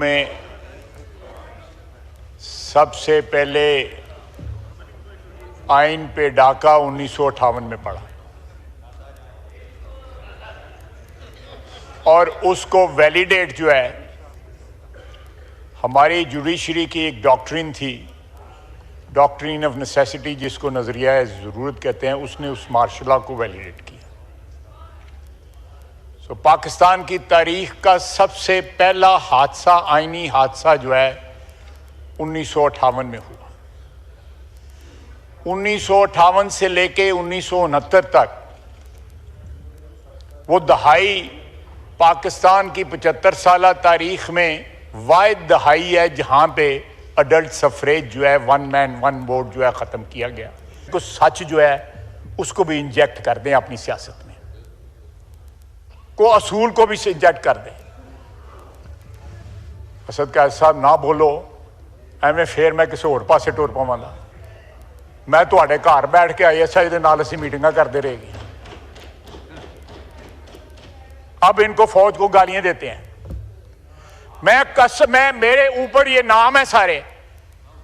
में सबसे पहले आइन पे डाका 1958 में पड़ा और उसको वैलिडेट जो है हमारी जुडिशरी की एक डॉक्ट्रिन थी, डॉक्ट्रिन ऑफ नेसेसिटी, जिसको नजरिया ज़रूरत कहते हैं, उसने उस मार्शल लॉ को वैलिडेट किया। तो पाकिस्तान की तारीख का सबसे पहला हादसा, आईनी हादसा जो है 1958 में हुआ। 1958 से लेके 1969 तक वो दहाई पाकिस्तान की 75 साल तारीख में वाहिद दहाई है जहां पे अडल्ट सफरेज जो है, वन मैन वन वोट जो है ख़त्म किया गया। कुछ सच जो है उसको भी इंजेक्ट कर दें अपनी सियासत में, को असूल को भी इंजेक्ट कर दें। असद कैद साहब ना बोलो एवं फिर मैं किसी होर पासे टुर पावांगा। मैं तुहाडे घर बैठ के ISI दे नाल असीं मीटिंगां करते रहेगी। अब इनको फौज को गालियां देते हैं। मैं मेरे ऊपर ये नाम है सारे।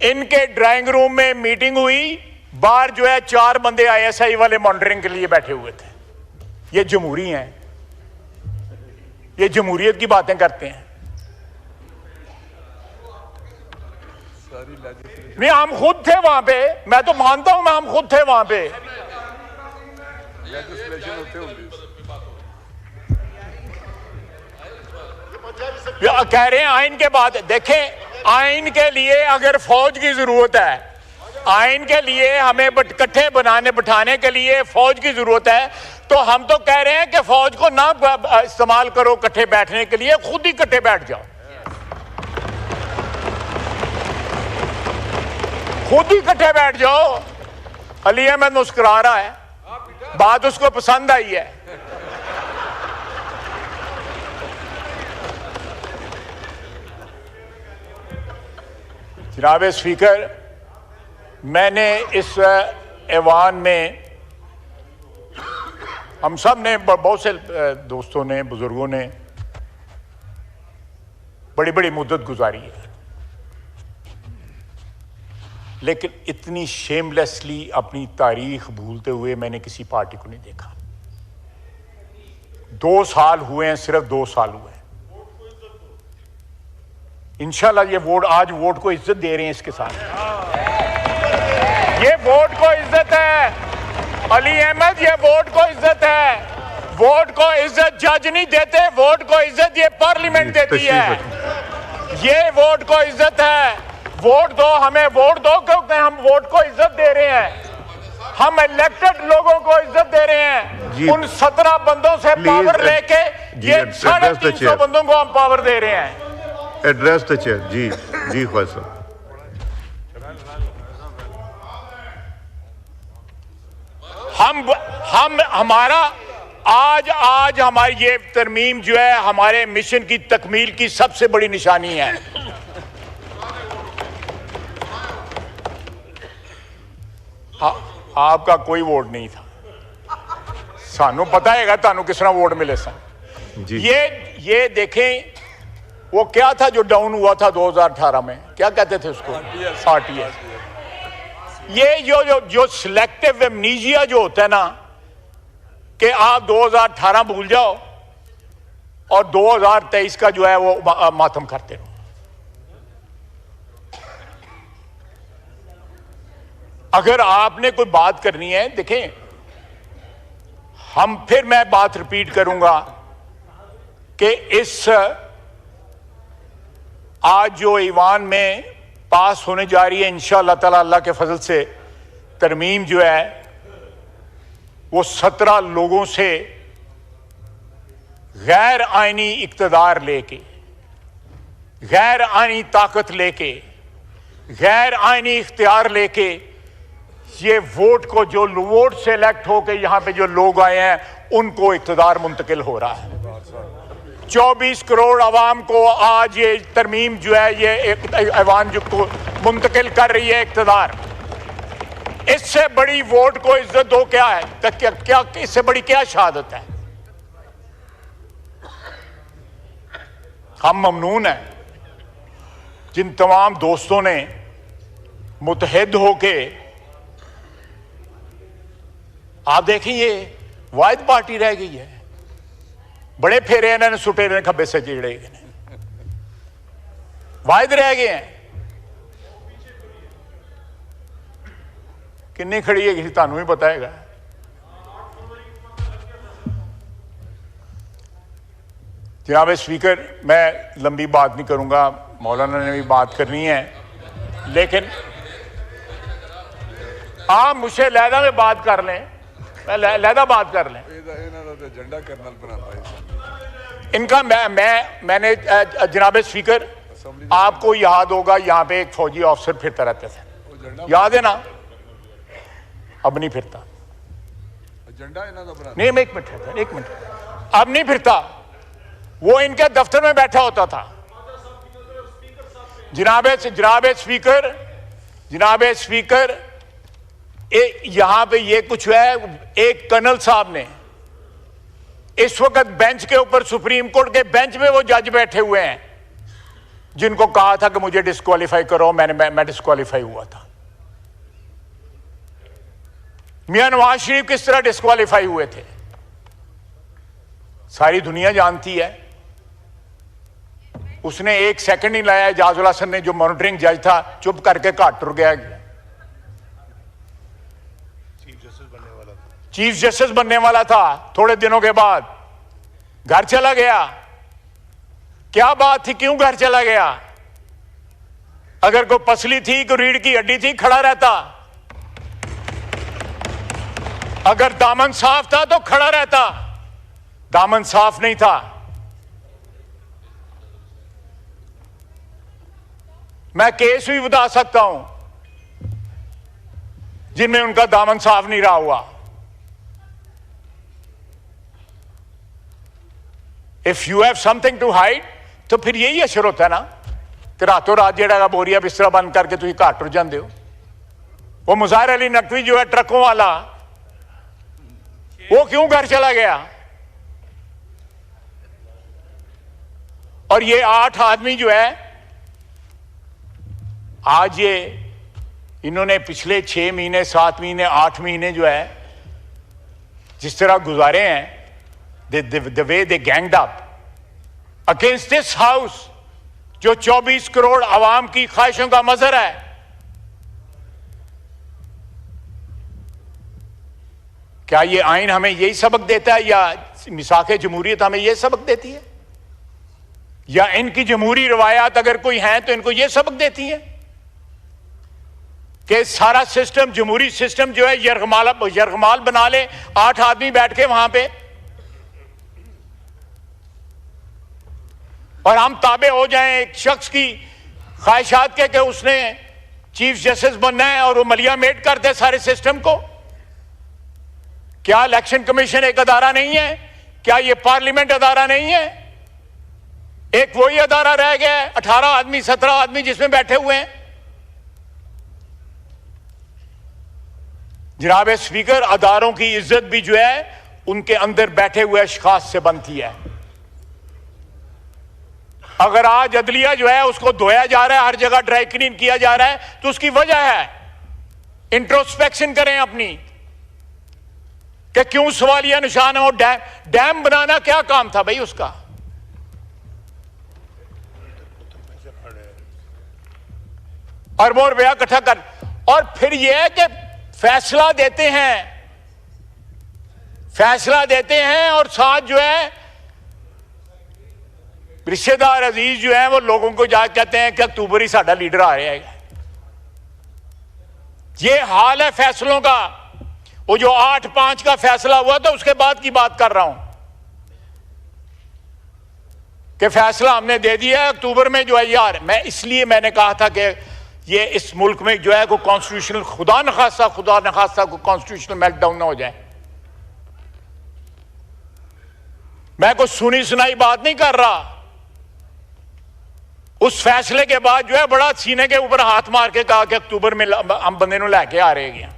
इनके ड्राइंग रूम में मीटिंग हुई, बाहर जो है 4 बंदे ISI वाले मॉनिटरिंग के लिए बैठे हुए थे। ये जमहूरी हैं, ये जमहूरियत की बातें करते हैं। नहीं, हम खुद थे वहां पे, मैं तो मानता हूं, हम खुद थे वहां पे। कह रहे हैं आइन के बाद। देखें, आइन के लिए अगर फौज की जरूरत है, आइन के लिए हमें इकट्ठे बिठाने के लिए फौज की जरूरत है, तो हम तो कह रहे हैं कि फौज को ना इस्तेमाल करो इकट्ठे बैठने के लिए, खुद ही इकट्ठे बैठ जाओ, खुद ही इकट्ठे बैठ जाओ। अली अहमद मुस्कुरा रहा है, बात उसको पसंद आई है। जनाब स्पीकर, मैंने इस ऐवान में हम सब ने, बहुत से दोस्तों ने, बुजुर्गों ने बड़ी बड़ी मुद्दत गुजारी है, लेकिन इतनी शेमलेसली अपनी तारीख भूलते हुए मैंने किसी पार्टी को नहीं देखा। 2 साल हुए हैं, सिर्फ 2 साल हुए हैं। इंशाल्लाह ये वोट, आज वोट को इज्जत दे रहे हैं इसके साथ। ये वोट को इज्जत है अली अहमद, ये वोट को इज्जत है। वोट को इज्जत जज नहीं देते, वोट को इज्जत ये पार्लियामेंट देती है। ये वोट को इज्जत है। वोट दो, हमें वोट दो, क्योंकि हम वोट को इज्जत दे रहे हैं। हम इलेक्टेड लोगों को इज्जत दे रहे हैं। उन 17 बंदों से पावर लेके ये 350 बंदों को हम पावर दे रहे हैं। Address the chair. जी जी ख्वाजा साहब। हमारा आज हमारी ये तरमीम जो है हमारे मिशन की तकमील की सबसे बड़ी निशानी है। आपका कोई वोट नहीं था, सानू पता है तानू किस तरह वोट मिले सन। ये देखें, वो क्या था जो डाउन हुआ था 2018 में, क्या कहते थे उसको, RTS। ये जो सिलेक्टिव एमनीजिया जो होता है ना, कि आप 2018 भूल जाओ और 2023 का जो है वो मातम करते रहो। अगर आपने कोई बात करनी है, देखें, फिर मैं बात रिपीट करूंगा कि इस आज जो ईवान में पास होने जा रही है इंशाअल्लाह ताला, अल्लाह के फजल से, तरमीम जो है वो 17 लोगों से गैर आइनी इक्तदार लेके, गैर आइनी ताकत लेके, गैर आइनी इख्तियार लेके, ये वोट को, जो वोट से इलेक्ट होके यहाँ पे जो लोग आए हैं उनको इक्तदार मुंतकिल हो रहा है। 24 करोड़ अवाम को आज ये तरमीम जो है ये एक ऐवान जो को मुंतकिल कर रही है इक्तदार। इससे बड़ी वोट को इज्जत दो क्या है, क्या इससे बड़ी क्या शहादत है। हम ममनून हैं जिन तमाम दोस्तों ने मुतहद होके, आप देखें ये वाहिद पार्टी रह गई है। बड़े फेरे इन्होंने सुटे ने खब्बे से चिड़े ने, वाहिद रह गए हैं। किन्नी खड़ी है किसी तानू ही पता है। जनाब स्पीकर, मैं लंबी बात नहीं करूंगा, मौलाना ने भी बात करनी है, लेकिन आप मुझसे लहदा में बात कर लें, मैं लहदा बात कर लें। इनका मैंने जनाब स्पीकर, आपको याद होगा यहाँ पे एक फौजी ऑफिसर फिरता रहते थे, याद है ना? अब नहीं फिरता। नहीं, एक मिनट, अब नहीं फिरता। वो इनके दफ्तर में बैठा होता था। जनाब स्पीकर, यहां पे ये कुछ है। एक कर्नल साहब ने इस वक्त बेंच के ऊपर, सुप्रीम कोर्ट के बेंच में वो जज बैठे हुए हैं जिनको कहा था कि मुझे डिस्क्वालीफाई करो, मैं डिस्क्वालीफाई हुआ था। मियां नवाज शरीफ किस तरह डिस्क्वालीफाई हुए थे सारी दुनिया जानती है। उसने एक सेकंड नहीं लाया। एजाजुल हसन ने, जो मॉनिटरिंग जज था, चुप करके घाट टुर गया। चीफ जस्टिस बनने वाला था, थोड़े दिनों के बाद घर चला गया। क्या बात थी, क्यों घर चला गया? अगर कोई पसली थी, कोई रीढ़ की हड्डी थी, खड़ा रहता। अगर दामन साफ था तो खड़ा रहता, दामन साफ नहीं था। मैं केस भी बता सकता हूं जिनमें उनका दामन साफ नहीं रहा हुआ। If you have something to hide, तो फिर यही असर होता है ना कि रातों रात जेड़ा बोरिया बिस्तरा बंद करके तुम घाट टुर जाते हो। वो मुज़ाहिर अली नकवी जो है ट्रकों वाला, वो क्यों घर चला गया? और ये 8 आदमी जो है, आज ये इन्होंने पिछले 6 महीने, 7 महीने, 8 महीने जो है जिस तरह गुजारे हैं, the way they ganged up against this house, जो 24 करोड़ आवाम की ख्वाहिशों का मजहर है। क्या ये आइन हमें यही सबक देता है, या मिसाक़े जमहूरियत हमें यह सबक देती है, या इनकी जमहूरी रवायात अगर कोई हैं तो इनको यह सबक देती है कि सारा सिस्टम, जमहूरी सिस्टम जो है यरगमाल बना ले 8 आदमी बैठ के वहां पे, और हम ताबे हो जाएं एक शख्स की ख्वाहिशात के कि उसने चीफ जस्टिस बनना है और वो मलिया मेट करते सारे सिस्टम को। क्या इलेक्शन कमीशन एक अदारा नहीं है? क्या ये पार्लियामेंट अदारा नहीं है? एक वही अदारा रह गया है, 18 आदमी 17 आदमी जिसमें बैठे हुए हैं। जनाब स्पीकर, अदारों की इज्जत भी जो है उनके अंदर बैठे हुए अशखास से बनती है। अगर आज अदलिया जो है उसको धोया जा रहा है, हर जगह ड्राई क्लीन किया जा रहा है, तो उसकी वजह है। इंट्रोस्पेक्शन करें अपनी कि क्यों सवालिया निशान हो। डैम बनाना क्या काम था भाई उसका? अरबों रुपया इकट्ठा कर, और फिर यह है कि फैसला देते हैं और साथ जो है रिश्तेदार अजीज जो है वो लोगों को जाकर कहते हैं कि अक्टूबर ही साडा लीडर आ रहा है। ये हाल है फैसलों का। वो जो 8-5 का फैसला हुआ था उसके बाद की बात कर रहा हूं कि फैसला हमने दे दिया है अक्टूबर में जो है। यार, मैंने कहा था कि ये इस मुल्क में जो है को कॉन्स्टिट्यूशनल, खुदा न खास्ता को कॉन्स्टिट्यूशनल मेल्टडाउन ना हो जाए। मैं कुछ सुनी सुनाई बात नहीं कर रहा। उस फैसले के बाद जो है बड़ा सीने के ऊपर हाथ मार के कहा कि अक्टूबर में हम बंदे को लेके आ रहे हैं।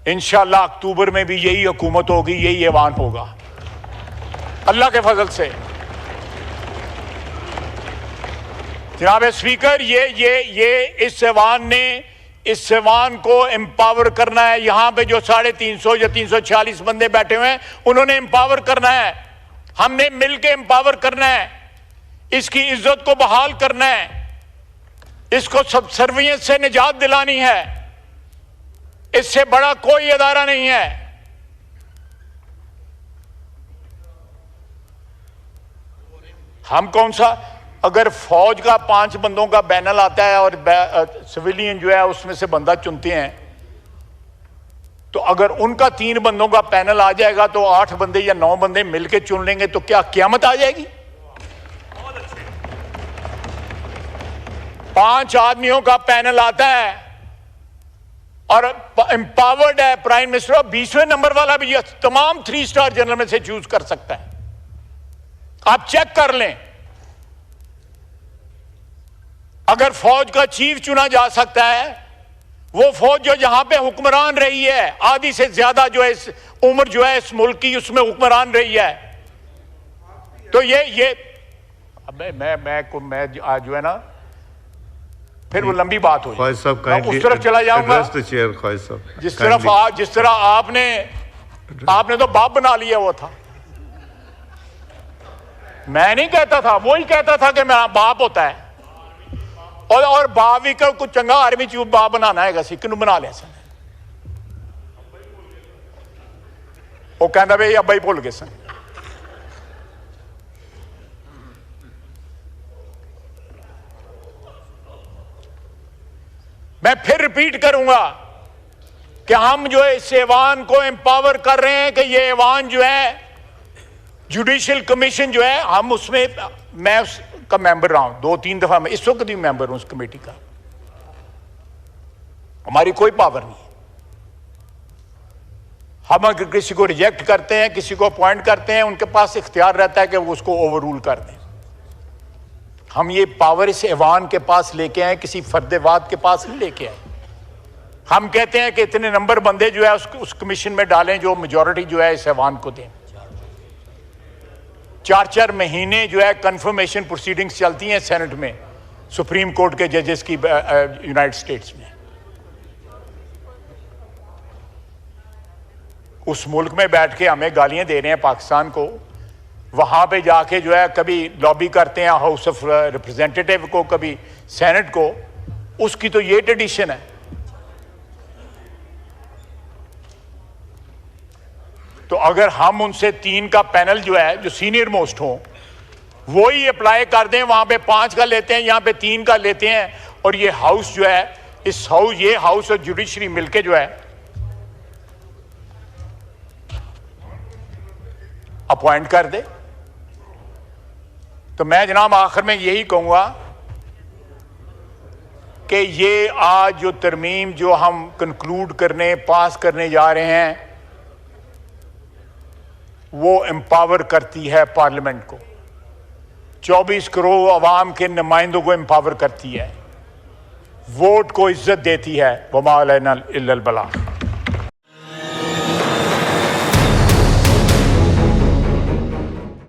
इंशाअल्लाह अक्टूबर में भी यही हुकूमत होगी, यही ऐवान होगा अल्लाह के फजल से। जनाब स्पीकर, ये इस ऐवान को एम्पावर करना है। यहां पे जो 350 या 346 बंदे बैठे हुए हैं, उन्होंने एम्पावर करना है। हमने मिलकर एम्पावर करना है, इसकी इज्जत को बहाल करना है, इसको सब सर्विलेंस से निजात दिलानी है। इससे बड़ा कोई अदारा नहीं है। हम कौन सा, अगर फौज का 5 बंदों का पैनल आता है और सिविलियन जो है उसमें से बंदा चुनते हैं, तो अगर उनका 3 बंदों का पैनल आ जाएगा तो 8 बंदे या 9 बंदे मिलके चुन लेंगे, तो क्या क़यामत आ जाएगी? 5 आदमियों का पैनल आता है और एम्पावर्ड है प्राइम मिनिस्टर, 20वें नंबर वाला भी तमाम 3 स्टार जनरल में से चूज कर सकता है। आप चेक कर लें, अगर फौज का चीफ चुना जा सकता है, वो फौज जो जहां पे हुक्मरान रही है, आधी से ज्यादा जो है इस उम्र जो है इस मुल्क की, उसमें हुक्मरान रही है, तो ये मैं आज जो है ना, फिर वो लंबी बात हो जाए, उस तरफ चला जाऊंगा। जिस तरह आपने तो बाप बना लिया वो था। मैं नहीं कहता था, वो ही कहता था कि मेरा बाप होता है, और बाप भी का कुछ चंगा आर्मी चीफ बाप बनाना है, किनू बना लिया सन। वो कहता भाई अब्बा ही भुल गए सन। मैं फिर रिपीट करूंगा कि हम जो है इस ऐवान को एम्पावर कर रहे हैं कि ये ऐवान जो है, जुडिशियल कमीशन जो है, हम उसमें, मैं उसका मेंबर रहा हूं 2-3 दफा, मैं इस वक्त भी मेंबर हूं उस कमेटी का। हमारी कोई पावर नहीं है। हम अगर किसी को रिजेक्ट करते हैं, किसी को अपॉइंट करते हैं, उनके पास इख्तियार रहता है कि वो उसको ओवररूल कर दें। हम ये पावर इस ऐवान के पास लेके आए, किसी फर्देवाद के पास नहीं लेके आए। हम कहते हैं कि इतने नंबर बंदे जो है उस कमीशन में डालें जो मेजॉरिटी जो है इस ऐवान को दें। 4-4 महीने जो है कंफर्मेशन प्रोसीडिंग्स चलती हैं सेनेट में, सुप्रीम कोर्ट के जजेस की यूनाइटेड स्टेट्स में। उस मुल्क में बैठ के हमें गालियां दे रहे हैं पाकिस्तान को, वहां पे जाके जो है कभी लॉबी करते हैं हाउस ऑफ रिप्रेजेंटेटिव को, कभी सेनेट को। उसकी तो ये ट्रेडिशन है। तो अगर हम उनसे 3 का पैनल जो है, जो सीनियर मोस्ट हो, वो ही अप्लाई कर दें, वहां पे 5 का लेते हैं, यहां पे 3 का लेते हैं, और ये हाउस जो है, ये हाउस और जुडिशरी मिलके जो है अपॉइंट कर दे, तो मैं जनाब आखिर में यही कहूंगा कि ये आज जो तरमीम जो हम कंक्लूड करने, पास करने जा रहे हैं, वो एम्पावर करती है पार्लियामेंट को, 24 करोड़ अवाम के नुमाइंदों को एम्पावर करती है, वोट को इज्जत देती है। वमा अलैना इल्लल बलाग।